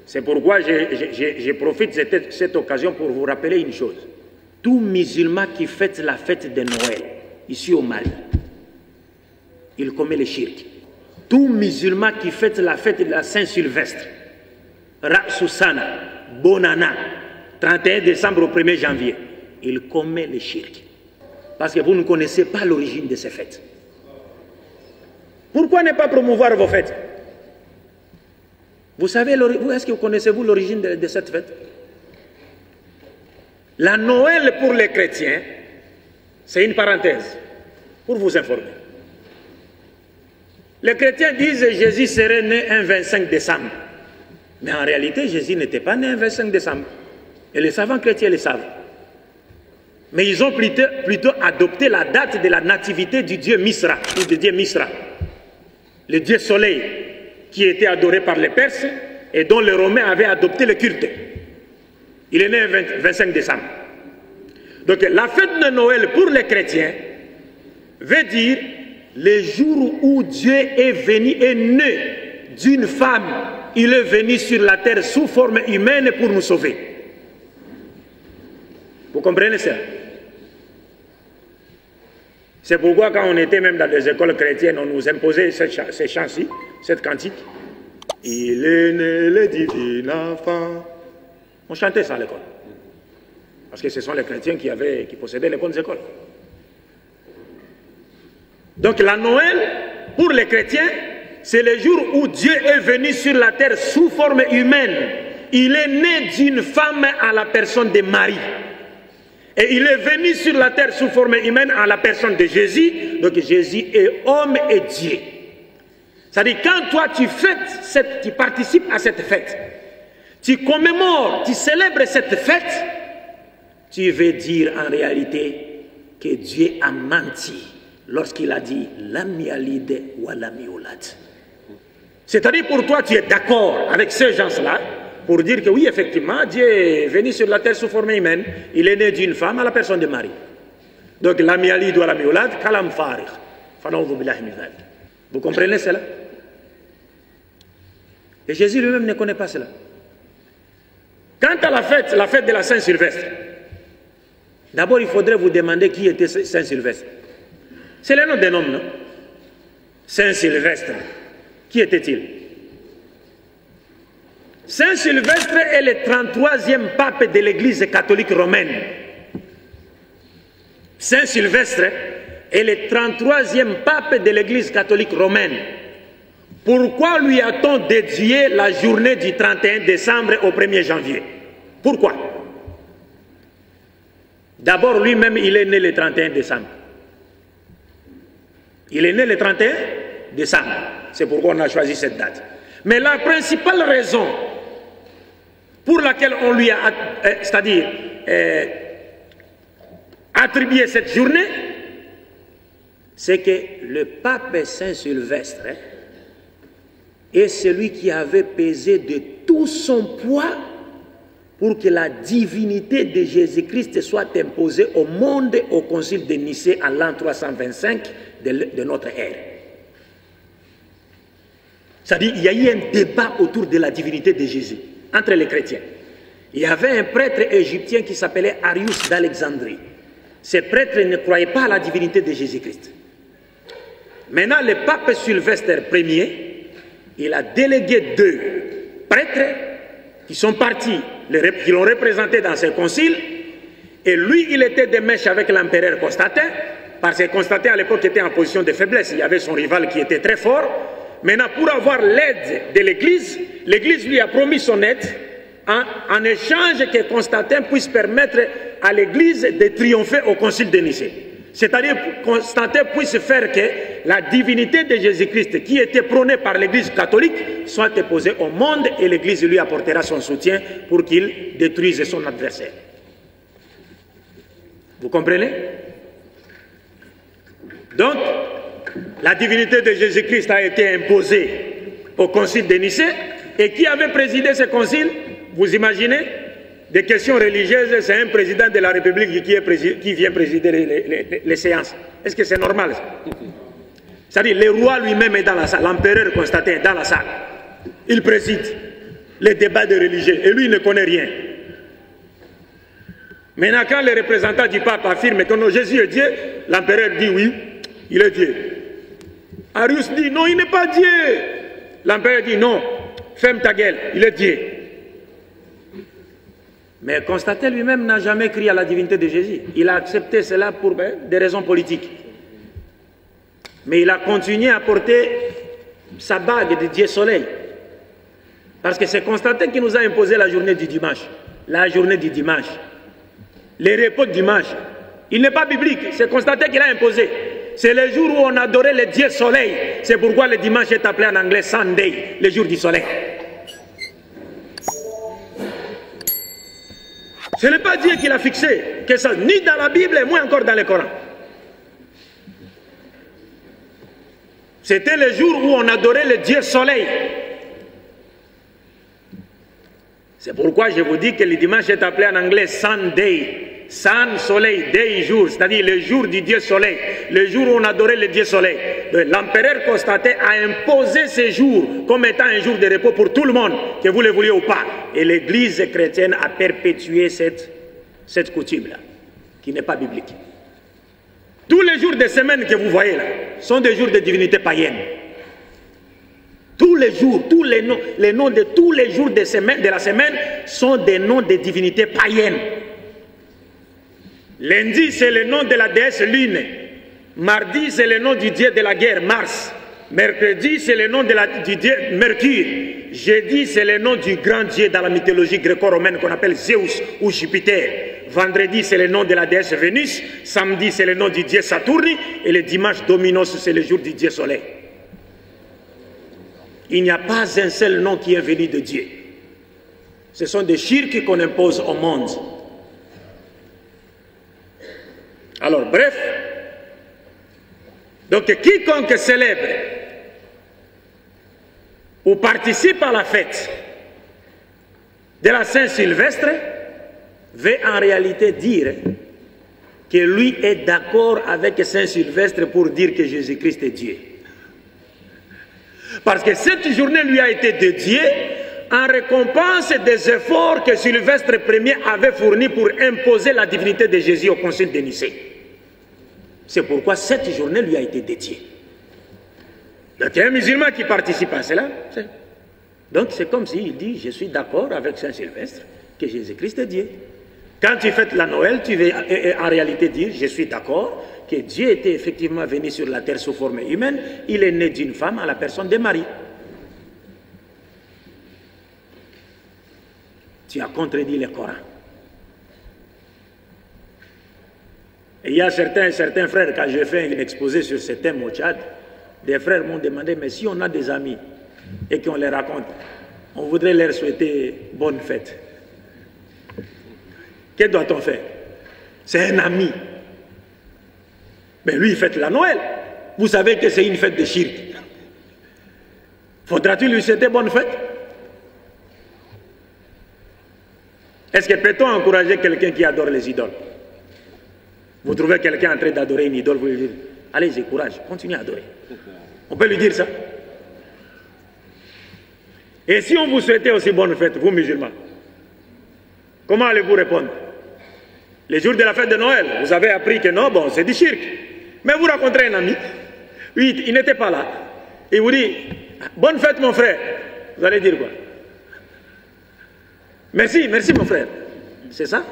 C'est pourquoi je profite de cette occasion pour vous rappeler une chose. Tout musulman qui fête la fête de Noël, ici au Mali, il commet le shirk. Tout musulman qui fête la fête de la Saint-Sylvestre, Rapsusana, Bonana, 31 décembre au 1er janvier, il commet le shirk. Parce que vous ne connaissez pas l'origine de ces fêtes. Pourquoi ne pas promouvoir vos fêtes? Vous savez, est-ce que vous connaissez l'origine de cette fête? La Noël pour les chrétiens, c'est une parenthèse, pour vous informer. Les chrétiens disent que Jésus serait né un 25 décembre. Mais en réalité, Jésus n'était pas né un 25 décembre. Et les savants chrétiens le savent. Mais ils ont plutôt adopté la date de la nativité du dieu Misra, ou du dieu Misra, le dieu soleil, qui était adoré par les Perses et dont les Romains avaient adopté le culte. Il est né le 25 décembre. Donc la fête de Noël pour les chrétiens veut dire le jour où Dieu est né d'une femme. Il est venu sur la terre sous forme humaine pour nous sauver. Vous comprenez ça? C'est pourquoi quand on était même dans les écoles chrétiennes, on nous imposait ces chants-ci, cette cantique. Il est né le divin enfant. On chantait ça à l'école. Parce que ce sont les chrétiens qui possédaient les bonnes écoles. Donc la Noël, pour les chrétiens, c'est le jour où Dieu est venu sur la terre sous forme humaine. Il est né d'une femme à la personne de Marie. Et il est venu sur la terre sous forme humaine à la personne de Jésus. Donc Jésus est homme et Dieu. C'est-à-dire quand toi tu fêtes, tu participes à cette fête, tu commémores, tu célèbres cette fête, tu veux dire en réalité que Dieu a menti lorsqu'il a dit lam yalid wa lam yulad. C'est-à-dire pour toi tu es d'accord avec ces gens-là pour dire que oui, effectivement, Dieu est venu sur la terre sous forme humaine. Il est né d'une femme à la personne de Marie. Donc, lam yalid wa lam yulad, kalam farig. Fanaoudhu billahi min dhalik. Vous comprenez cela? Et Jésus lui-même ne connaît pas cela. Quant à la fête de la Saint-Sylvestre, d'abord, il faudrait vous demander qui était Saint-Sylvestre. C'est le nom d'un homme, non? Saint-Sylvestre. Qui était-il? Saint-Sylvestre est le 33e pape de l'Église catholique romaine. Saint-Sylvestre est le 33e pape de l'Église catholique romaine. Pourquoi lui a-t-on dédié la journée du 31 décembre au 1er janvier? Pourquoi? D'abord, lui-même, il est né le 31 décembre. Il est né le 31 décembre. C'est pourquoi on a choisi cette date. Mais la principale raison pour laquelle on lui a, c'est-à-dire attribué cette journée, c'est que le pape Saint-Sylvestre est celui qui avait pesé de tout son poids pour que la divinité de Jésus-Christ soit imposée au monde au concile de Nicée en l'an 325 de notre ère. C'est-à-dire qu'il y a eu un débat autour de la divinité de Jésus entre les chrétiens. Il y avait un prêtre égyptien qui s'appelait Arius d'Alexandrie. Ce prêtre ne croyait pas à la divinité de Jésus-Christ. Maintenant, le pape Sylvestre Ier, il a délégué 2 prêtres qui sont partis, qui l'ont représenté dans ce concile, et lui, il était de mèche avec l'empereur Constantin, parce que Constantin à l'époque était en position de faiblesse, il y avait son rival qui était très fort. Maintenant, pour avoir l'aide de l'Église, l'Église lui a promis son aide en échange que Constantin puisse permettre à l'Église de triompher au concile de Nicée. C'est-à-dire que Constantin puisse faire que la divinité de Jésus-Christ, qui était prônée par l'Église catholique, soit déposée au monde et l'Église lui apportera son soutien pour qu'il détruise son adversaire. Vous comprenez? Donc, la divinité de Jésus-Christ a été imposée au concile de Nicée. Et qui avait présidé ce concile? Vous imaginez? Des questions religieuses, c'est un président de la République qui vient présider les séances. Est-ce que c'est normal? C'est-à-dire, le roi lui-même est dans la salle, l'empereur Constantin est dans la salle. Il préside. les débats de religieux. Et lui, il ne connaît rien. Maintenant, quand les représentants du pape affirment que non, Jésus est Dieu, l'empereur dit oui, il est Dieu. Arius dit non, il n'est pas Dieu. L'empereur dit non, ferme ta gueule, il est Dieu. Mais Constantin lui-même n'a jamais crié à la divinité de Jésus. Il a accepté cela pour des raisons politiques. Mais il a continué à porter sa bague de Dieu soleil. Parce que c'est Constantin qui nous a imposé la journée du dimanche. La journée du dimanche. Les repos de dimanche. Il n'est pas biblique, c'est Constantin qui l'a imposé. C'est le jour où on adorait le Dieu soleil. C'est pourquoi le dimanche est appelé en anglais Sunday, le jour du soleil. Ce n'est pas Dieu qui l'a fixé, que ça, ni dans la Bible et moins encore dans le Coran. C'était le jour où on adorait le Dieu soleil. C'est pourquoi je vous dis que le dimanche est appelé en anglais Sunday. Sun, soleil, day, jour, c'est-à-dire le jour du Dieu soleil, le jour où on adorait le Dieu soleil. L'empereur Constantin a imposé ce jour comme étant un jour de repos pour tout le monde, que vous le vouliez ou pas. Et l'Église chrétienne a perpétué cette coutume-là, qui n'est pas biblique. Tous les jours de semaine que vous voyez là, sont des jours de divinité païenne. Tous les jours, tous les noms de tous les jours de la semaine sont des noms de divinités païennes. Lundi, c'est le nom de la déesse Lune. Mardi, c'est le nom du dieu de la guerre, Mars. Mercredi, c'est le nom du dieu Mercure. Jeudi, c'est le nom du grand dieu dans la mythologie gréco-romaine qu'on appelle Zeus ou Jupiter. Vendredi, c'est le nom de la déesse Vénus. Samedi, c'est le nom du dieu Saturne. Et le dimanche, Dominos, c'est le jour du dieu Soleil. Il n'y a pas un seul nom qui est venu de Dieu. Ce sont des shirks qu'on impose au monde. Alors, bref, donc quiconque célèbre ou participe à la fête de la Saint-Sylvestre veut en réalité dire que lui est d'accord avec Saint-Sylvestre pour dire que Jésus-Christ est Dieu. Parce que cette journée lui a été dédiée en récompense des efforts que Sylvestre Ier avait fournis pour imposer la divinité de Jésus au concile de Nicée. C'est pourquoi cette journée lui a été dédiée. Donc il y a un musulman qui participe à cela. Donc c'est comme s'il dit, je suis d'accord avec Saint-Sylvestre que Jésus-Christ est Dieu. Quand tu fêtes la Noël, tu veux en réalité dire, je suis d'accord que Dieu était effectivement venu sur la terre sous forme humaine. Il est né d'une femme à la personne de Marie. Tu as contredit le Coran. Et il y a certains frères, quand j'ai fait un exposé sur ce thème au Tchad, des frères m'ont demandé, mais si on a des amis et qu'on les raconte, on voudrait leur souhaiter bonne fête. Que doit-on faire? C'est un ami. Mais lui, il fête la Noël. Vous savez que c'est une fête de shirk. Faudra-t-il lui souhaiter bonne fête? Est-ce que peut-on encourager quelqu'un qui adore les idoles? Vous trouvez quelqu'un en train d'adorer une idole, vous lui dites, allez-y, courage, continuez à adorer. On peut lui dire ça? Et si on vous souhaitait aussi bonne fête, vous musulmans, comment allez-vous répondre? Les jours de la fête de Noël, vous avez appris que non, bon, c'est du shirk. Mais vous rencontrez un ami, oui, il n'était pas là. Il vous dit, bonne fête mon frère. Vous allez dire quoi? Merci, merci mon frère. C'est ça?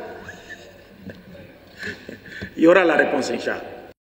Il y aura la réponse, Inch'Allah.